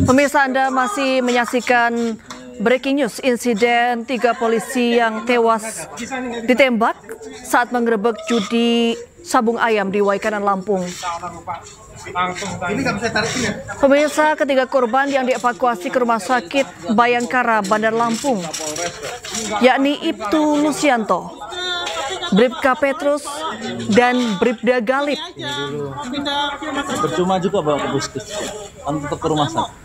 Pemirsa, Anda masih menyaksikan breaking news insiden 3 polisi yang tewas ditembak saat menggerebek judi sabung ayam di Waikanan, Lampung. Pemirsa, ketiga korban yang dievakuasi ke Rumah Sakit Bayangkara, Bandar Lampung, yakni Ibtu Lusianto, Bribka Petrus, dan Bribda Galip. Percuma juga bawa ke puskes, tetap ke rumah sakit.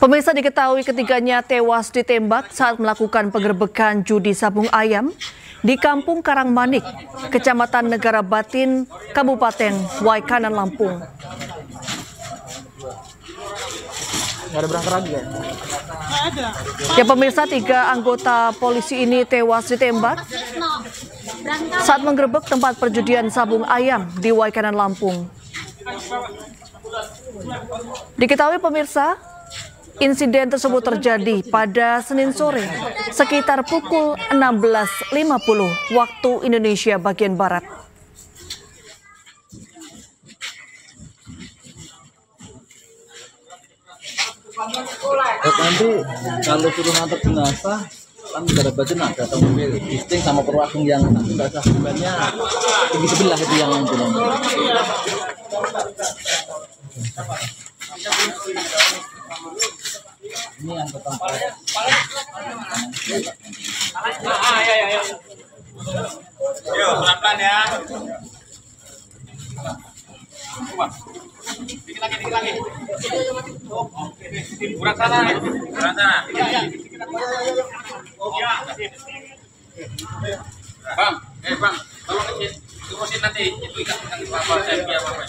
Pemirsa, diketahui ketiganya tewas ditembak saat melakukan penggerbekan judi sabung ayam di Kampung Karangmanik, Kecamatan Negara Batin, Kabupaten Waikanan, Lampung. Nggak ada berangkat lagi ya? Ya pemirsa, 3 anggota polisi ini tewas ditembak saat menggerebek tempat perjudian sabung ayam di Waikanan, Lampung. Diketahui pemirsa, insiden tersebut terjadi pada Senin sore sekitar pukul 16.50 waktu Indonesia bagian Barat. Nanti kalau suruh ngantar jenazah kan negara Batin ada mobil disting sama perwakilan yang nanti nggak sah sebenarnya tinggi sebelah itu yang punya. Ini yang pertama. Yo, pelan-pelan ya. Dikit lagi. Kurang sana. Bang, tolong turusin nanti itu ikan apa saya biar apa.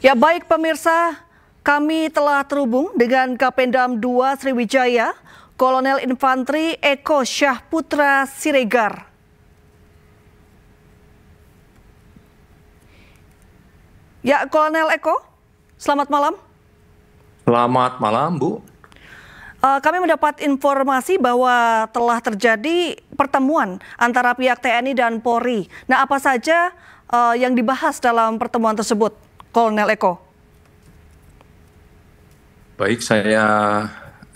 Ya baik pemirsa, kami telah terhubung dengan Kapendam 2 Sriwijaya, Kolonel Infantri Eko Syahputra Siregar. Ya, Kolonel Eko, selamat malam. Selamat malam, Bu. Kami mendapat informasi bahwa telah terjadi pertemuan antara pihak TNI dan Polri. Nah, apa saja yang dibahas dalam pertemuan tersebut, Kolonel Eko? Baik, saya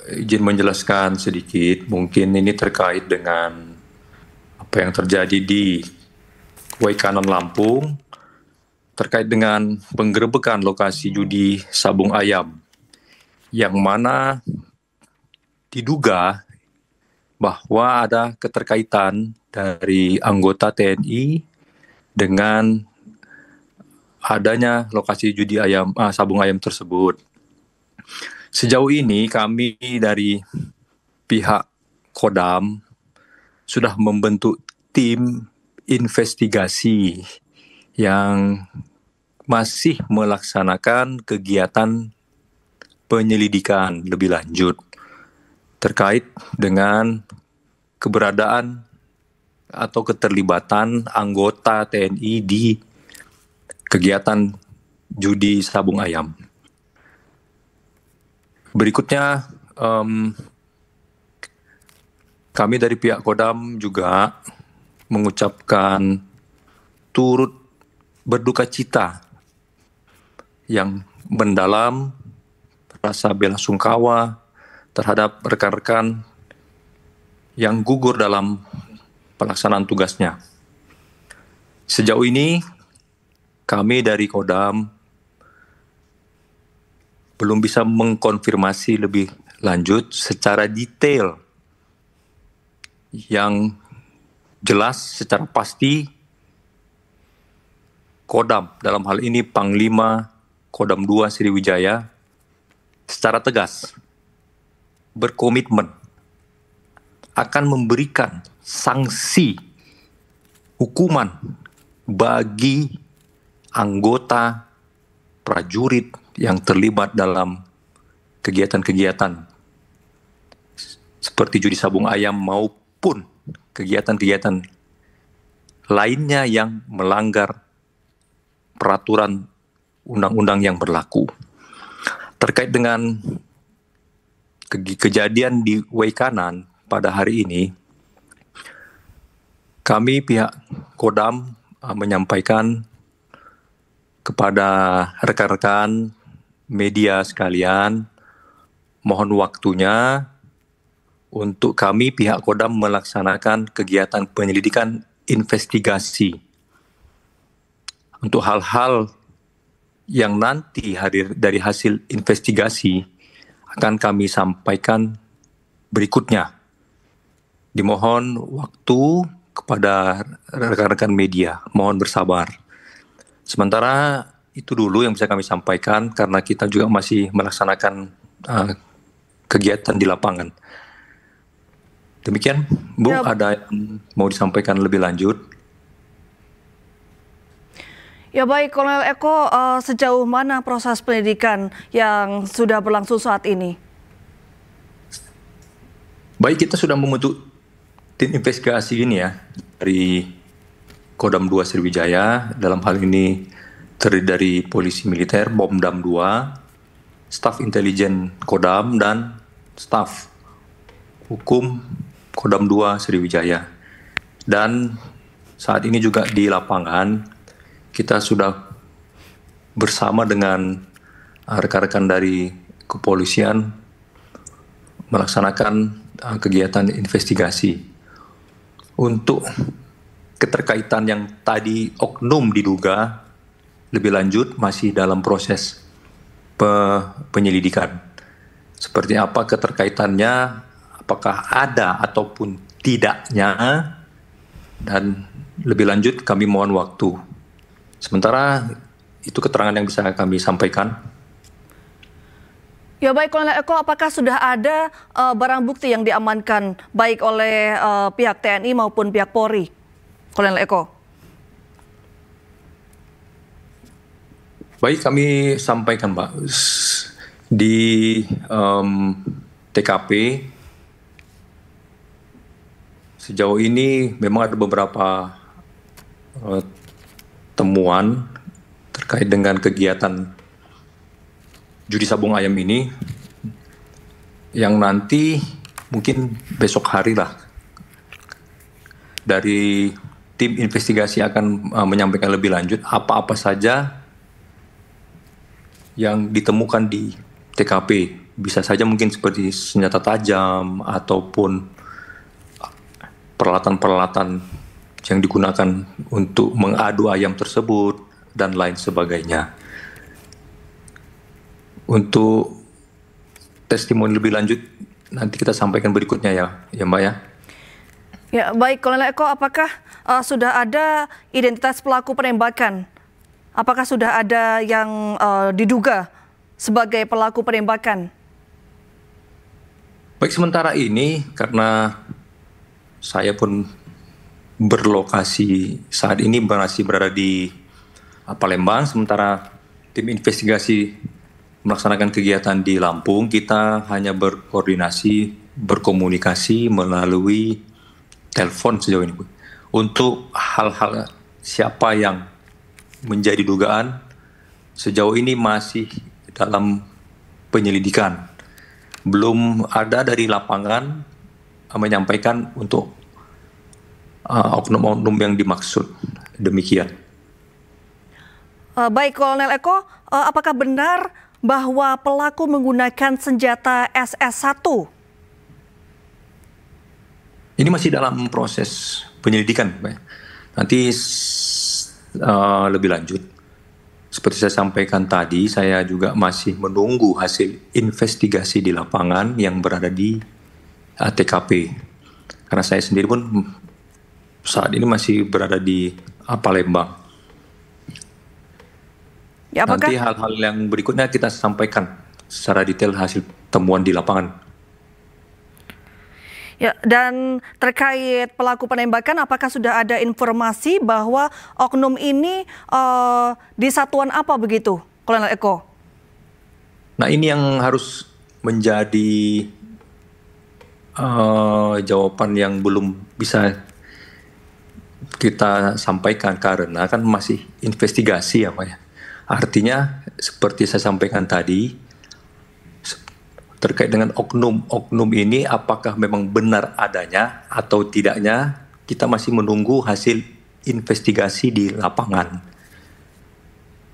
izin menjelaskan sedikit. Mungkin ini terkait dengan apa yang terjadi di Waikanan, Lampung, terkait dengan penggerebekan lokasi judi sabung ayam, yang mana diduga bahwa ada keterkaitan dari anggota TNI dengan adanya lokasi judi sabung ayam tersebut. Sejauh ini kami dari pihak Kodam sudah membentuk tim investigasi yang masih melaksanakan kegiatan penyelidikan lebih lanjut terkait dengan keberadaan atau keterlibatan anggota TNI di kegiatan judi sabung ayam. Berikutnya, kami dari pihak Kodam juga mengucapkan turut berduka cita yang mendalam, rasa bela sungkawa terhadap rekan-rekan yang gugur dalam pelaksanaan tugasnya. Sejauh ini, kami dari Kodam belum bisa mengkonfirmasi lebih lanjut secara detail yang jelas secara pasti Kodam, dalam hal ini Panglima Kodam 2 Sriwijaya, secara tegas berkomitmen akan memberikan sanksi hukuman bagi anggota prajurit yang terlibat dalam kegiatan-kegiatan seperti judi sabung ayam maupun kegiatan-kegiatan lainnya yang melanggar peraturan undang-undang yang berlaku. Terkait dengan kejadian di Waikanan pada hari ini, Kami pihak Kodam menyampaikan kepada rekan-rekan media sekalian, mohon waktunya untuk kami pihak Kodam melaksanakan kegiatan penyelidikan investigasi untuk hal-hal yang nanti dari hasil investigasi akan kami sampaikan berikutnya. Dimohon waktu kepada rekan-rekan media, mohon bersabar. Sementara itu dulu yang bisa kami sampaikan karena kita juga masih melaksanakan kegiatan di lapangan. Demikian, Bu, Ya. ada yang mau disampaikan lebih lanjut? Ya baik, Kolonel Eko, sejauh mana proses penyidikan yang sudah berlangsung saat ini? Baik, kita sudah membentuk tim investigasi ini ya, dari Kodam 2 Sriwijaya, dalam hal ini terdiri dari polisi militer, Pomdam 2, staf intelijen Kodam, dan staf hukum Kodam 2 Sriwijaya. Dan saat ini juga di lapangan, kita sudah bersama dengan rekan-rekan dari kepolisian melaksanakan kegiatan investigasi. Untuk keterkaitan yang tadi oknum diduga, lebih lanjut masih dalam proses penyelidikan. Seperti apa keterkaitannya, apakah ada ataupun tidaknya, dan lebih lanjut kami mohon waktu. Sementara itu keterangan yang bisa kami sampaikan. Ya baik, Kolonel Eko, apakah sudah ada barang bukti yang diamankan baik oleh pihak TNI maupun pihak Polri, Kolonel Eko? Baik, kami sampaikan, Pak, di TKP sejauh ini memang ada beberapa temuan terkait dengan kegiatan judi sabung ayam ini yang nanti mungkin besok hari lah dari tim investigasi akan menyampaikan lebih lanjut apa-apa saja yang ditemukan di TKP. Bisa saja mungkin seperti senjata tajam ataupun peralatan-peralatan yang digunakan untuk mengadu ayam tersebut dan lain sebagainya. Untuk testimoni lebih lanjut nanti kita sampaikan berikutnya ya Mbak ya. Ya baik, Kolonel Eko, apakah sudah ada identitas pelaku penembakan? Apakah sudah ada yang diduga sebagai pelaku penembakan? Baik, sementara ini karena saya pun berlokasi saat ini masih berada di Palembang, sementara tim investigasi melaksanakan kegiatan di Lampung, kita hanya berkomunikasi melalui telepon sejauh ini, Bu. Untuk hal-hal siapa yang menjadi dugaan, sejauh ini masih dalam penyelidikan. Belum ada dari lapangan menyampaikan untuk oknum-oknum yang dimaksud. Demikian. Baik, Kolonel Eko, apakah benar bahwa pelaku menggunakan senjata SS1? Ini masih dalam proses penyelidikan, Pak. Nanti lebih lanjut. Seperti saya sampaikan tadi, saya juga masih menunggu hasil investigasi di lapangan yang berada di TKP. Karena saya sendiri pun saat ini masih berada di Palembang. Ya, apakah... Nanti hal-hal yang berikutnya kita sampaikan secara detail hasil temuan di lapangan. Ya, dan terkait pelaku penembakan, apakah sudah ada informasi bahwa oknum ini di satuan apa begitu, Kolonel Eko? Nah, ini yang harus menjadi jawaban yang belum bisa kita sampaikan karena kan masih investigasi ya, Pak ya. Artinya seperti saya sampaikan tadi, terkait dengan oknum ini apakah memang benar adanya atau tidaknya kita masih menunggu hasil investigasi di lapangan.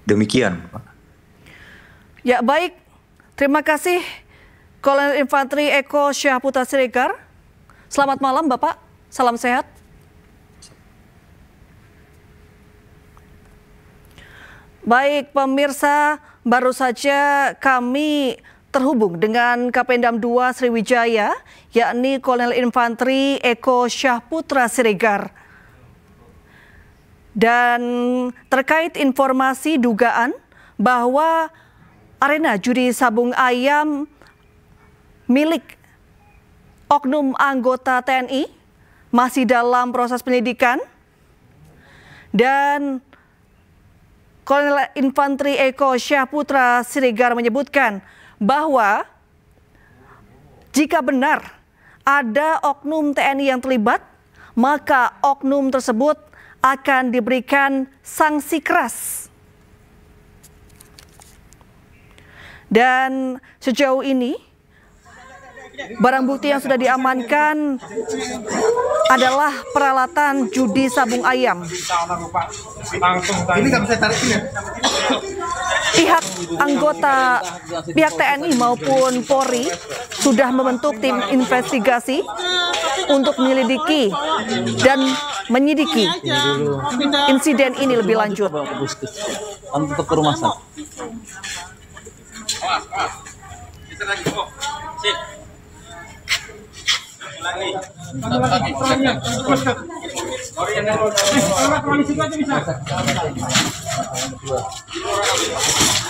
Demikian, Pak. Ya, baik. Terima kasih Kolonel Infantri Eko Syahputra Siregar. Selamat malam, Bapak. Salam sehat. Baik, pemirsa, baru saja kami terhubung dengan Kapendam 2 Sriwijaya, yakni Kolonel Infantri Eko Syahputra Siregar. Dan terkait informasi dugaan bahwa arena judi sabung ayam milik oknum anggota TNI masih dalam proses penyidikan, dan Kolonel Infantri Eko Syahputra Siregar menyebutkan bahwa jika benar ada oknum TNI yang terlibat, maka oknum tersebut akan diberikan sanksi keras. Dan sejauh ini barang bukti yang sudah diamankan adalah peralatan judi sabung ayam. Pihak TNI maupun Polri sudah membentuk tim investigasi untuk menyelidiki dan menyidiki insiden ini lebih lanjut. Untuk ke rumah sakit. Kita lagi kok. Sip. Lagi.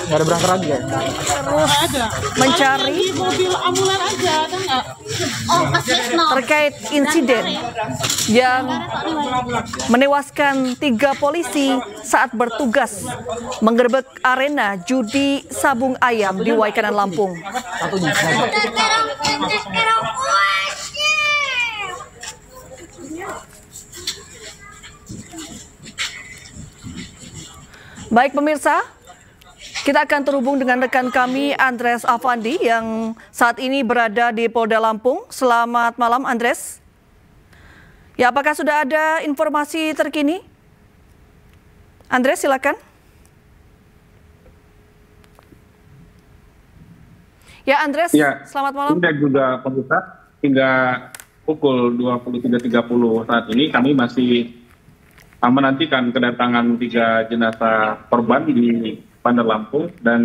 Nggak ada berangkat lagi ya? Terus mencari mobil ambulan aja, ada nggak? terkait insiden yang menewaskan 3 polisi saat bertugas menggerebek arena judi sabung ayam di Waikanan, Lampung. Satunya. Baik pemirsa, kita akan terhubung dengan rekan kami Andres Afandi yang saat ini berada di Polda Lampung. Selamat malam Andres. Ya, apakah sudah ada informasi terkini? Andres, silakan. Ya Andres, ya, selamat malam. Dan juga pemirsa, hingga pukul 23.30 saat ini kami masih menantikan kedatangan 3 jenazah korban di Bandar Lampung, dan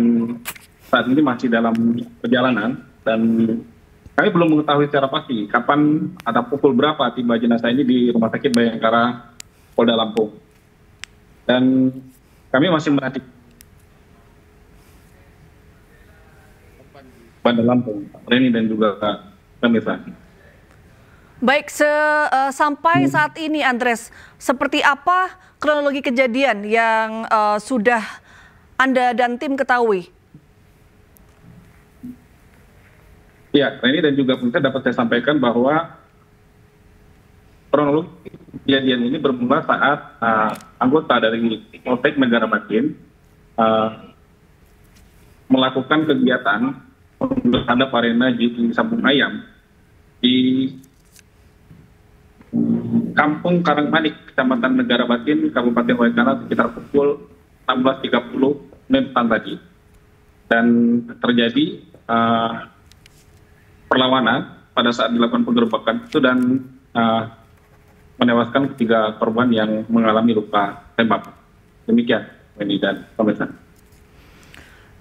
saat ini masih dalam perjalanan, dan kami belum mengetahui secara pasti kapan atau pukul berapa tiba jenazah ini di Rumah Sakit Bayangkara Polda Lampung. Dan kami masih menanti Bandar Lampung, Reni dan juga pemirsa. Baik, sampai saat ini Andres, seperti apa kronologi kejadian yang sudah Anda dan tim ketahui? Ya, Reni dan juga pemirsa, dapat saya sampaikan bahwa kronologi kejadian ini bermula saat anggota dari Polsek Megarambatin melakukan kegiatan terhadap arena judi sabung ayam di Kampung Karangmanik, Kecamatan Megarambatin, Kabupaten Waikanan sekitar pukul 16.30 menit tadi. Dan terjadi perlawanan pada saat dilakukan penggerebekan itu, dan menewaskan 3 korban yang mengalami luka tembak. Demikian, Wendy dan pemirsa.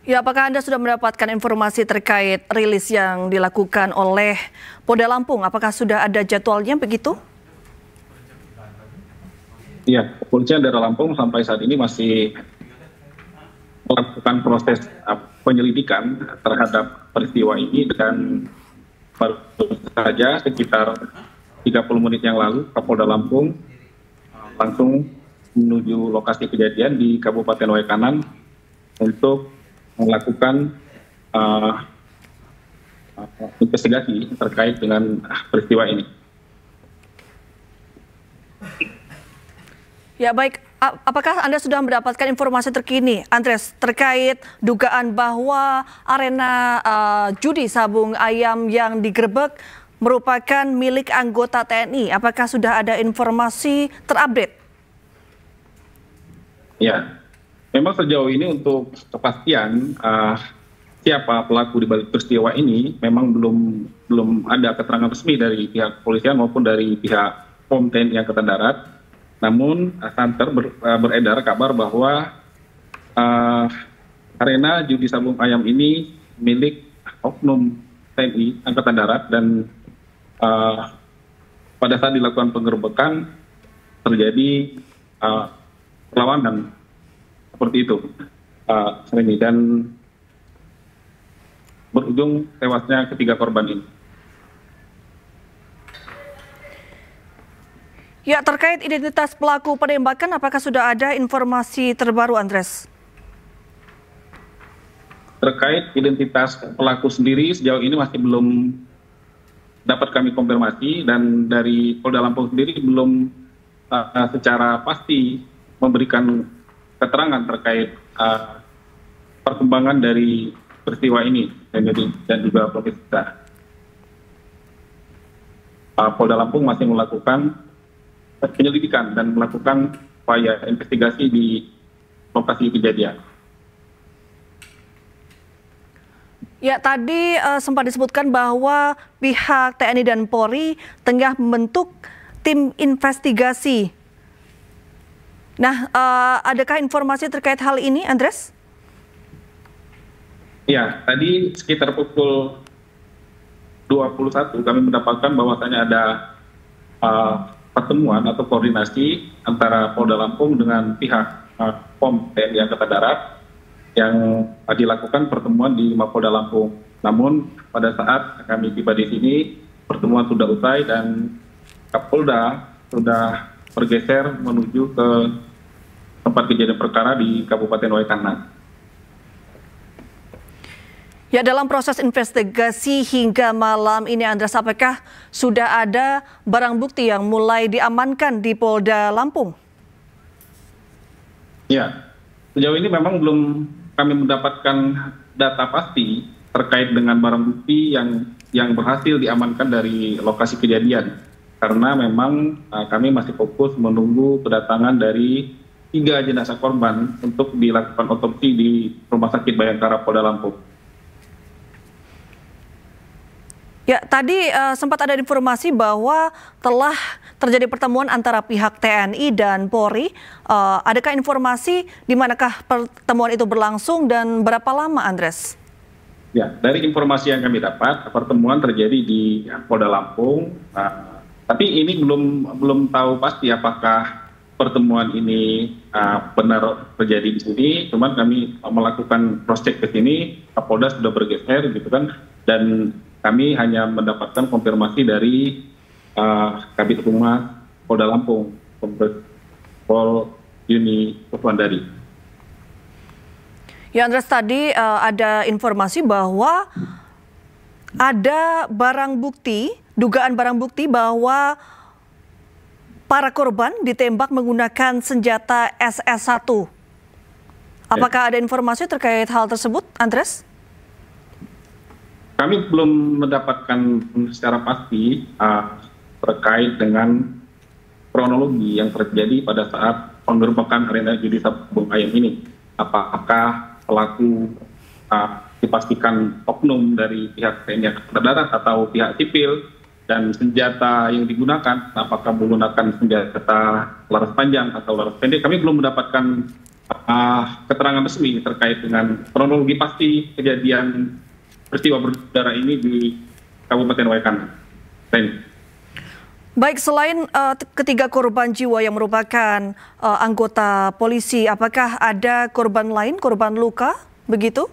Ya, apakah Anda sudah mendapatkan informasi terkait rilis yang dilakukan oleh Polda Lampung? Apakah sudah ada jadwalnya begitu? Iya, kepolisian daerah Lampung sampai saat ini masih melakukan proses penyelidikan terhadap peristiwa ini, dan baru saja sekitar 30 menit yang lalu Kapolda Lampung langsung menuju lokasi kejadian di Kabupaten Waikanan untuk melakukan investigasi terkait dengan peristiwa ini. Ya baik, apakah Anda sudah mendapatkan informasi terkini, Andres, terkait dugaan bahwa arena judi sabung ayam yang digerebek merupakan milik anggota TNI. Apakah sudah ada informasi terupdate? Ya, memang sejauh ini untuk kepastian siapa pelaku di balik peristiwa ini memang belum ada keterangan resmi dari pihak kepolisian maupun dari pihak POM TNI Angkatan Darat. Namun santer beredar kabar bahwa arena judi sabung ayam ini milik oknum TNI Angkatan Darat dan pada saat dilakukan penggerbekan terjadi perlawanan seperti itu, dan berujung tewasnya ketiga korban ini. Ya, terkait identitas pelaku penembakan, apakah sudah ada informasi terbaru, Andres? Terkait identitas pelaku sendiri, sejauh ini masih belum dapat kami konfirmasi, dan dari Polda Lampung sendiri belum secara pasti memberikan keterangan terkait perkembangan dari peristiwa ini dan juga proses kita. Polda Lampung masih melakukan penyelidikan dan melakukan upaya investigasi di lokasi kejadian. Ya, tadi sempat disebutkan bahwa pihak TNI dan Polri tengah membentuk tim investigasi. Nah, adakah informasi terkait hal ini, Andres? Ya, tadi sekitar pukul 21 kami mendapatkan bahwasannya ada pertemuan atau koordinasi antara Polda Lampung dengan pihak POM TNI Angkatan Darat yang dilakukan pertemuan di Mapolda Lampung. Namun pada saat kami tiba di sini, pertemuan sudah usai dan Kapolda sudah bergeser menuju ke tempat kejadian perkara di Kabupaten Waikanan. Ya, dalam proses investigasi hingga malam ini, Andres, apakah sudah ada barang bukti yang mulai diamankan di Polda Lampung? Ya, sejauh ini memang belum kami mendapatkan data pasti terkait dengan barang bukti yang berhasil diamankan dari lokasi kejadian. Karena memang kami masih fokus menunggu kedatangan dari 3 jenazah korban untuk dilakukan otopsi di Rumah Sakit Bayangkara Polda Lampung. Ya, tadi sempat ada informasi bahwa telah terjadi pertemuan antara pihak TNI dan Polri. Adakah informasi di manakah pertemuan itu berlangsung dan berapa lama, Andres? Ya, dari informasi yang kami dapat, pertemuan terjadi di Polda Lampung. Tapi ini belum tahu pasti apakah pertemuan ini benar terjadi di sini. Cuman kami melakukan cross check ke sini, Kapolda sudah bergeser, gitu kan, dan kami hanya mendapatkan konfirmasi dari Kabid Humas Polda Lampung, Pol Yuni Kuswandari. Ya, Andres, tadi ada informasi bahwa ada barang bukti, dugaan barang bukti bahwa para korban ditembak menggunakan senjata SS1. Apakah ada informasi terkait hal tersebut, Andres? Kami belum mendapatkan secara pasti terkait dengan kronologi yang terjadi pada saat penggerbekan arena judi sabung ayam ini. Apakah pelaku dipastikan oknum dari pihak TNI Angkatan Darat atau pihak sipil, dan senjata yang digunakan apakah menggunakan senjata laras panjang atau laras pendek. Kami belum mendapatkan keterangan resmi terkait dengan kronologi pasti kejadian peristiwa berdarah ini di Kabupaten Waikanan. Baik, selain ketiga korban jiwa yang merupakan anggota polisi, apakah ada korban lain, korban luka, begitu?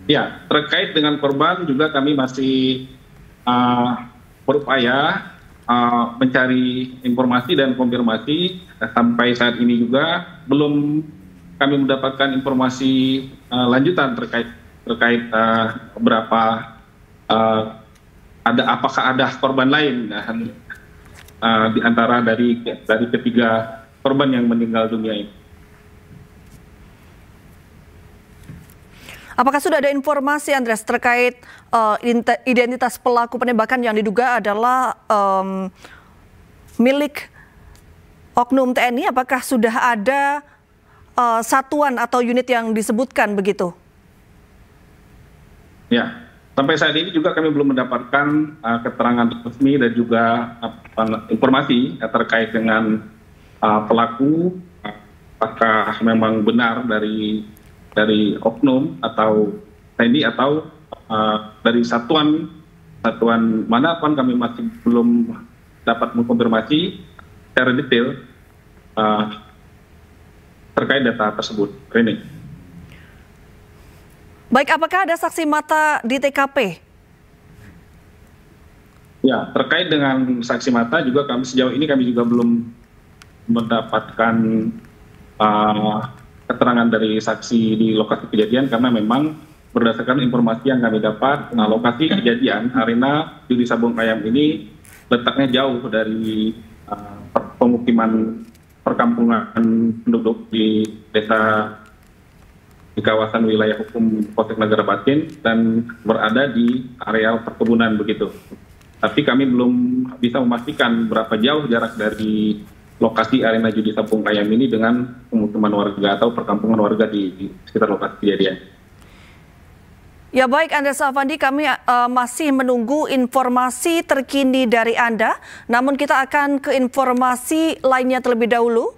Ya, terkait dengan korban juga kami masih berupaya mencari informasi dan konfirmasi. Sampai saat ini juga belum kami mendapatkan informasi lanjutan terkait berapa apakah ada korban lain di antara dari ketiga korban yang meninggal dunia ini. Apakah sudah ada informasi, Andreas, terkait identitas pelaku penembakan yang diduga adalah milik oknum TNI? Apakah sudah ada satuan atau unit yang disebutkan begitu? Ya, sampai saat ini juga kami belum mendapatkan keterangan resmi dan juga informasi terkait dengan pelaku, apakah memang benar dari oknum atau TNI atau dari satuan mana pun, kami masih belum dapat mengkonfirmasi secara detail terkait data tersebut. Ini. Baik, apakah ada saksi mata di TKP? Ya, terkait dengan saksi mata juga sejauh ini kami juga belum mendapatkan keterangan dari saksi di lokasi kejadian, karena memang berdasarkan informasi yang kami dapat, lokasi kejadian arena judi sabung ayam ini letaknya jauh dari pemukiman perkampungan penduduk di desa di kawasan wilayah hukum Polsek Nagara Batin dan berada di areal perkebunan begitu. Tapi kami belum bisa memastikan berapa jauh jarak dari lokasi arena judi sabung ayam ini dengan pemukiman warga atau perkampungan warga di sekitar lokasi kejadian. Ya baik, Andreas Afandi, kami masih menunggu informasi terkini dari Anda. Namun kita akan ke informasi lainnya terlebih dahulu.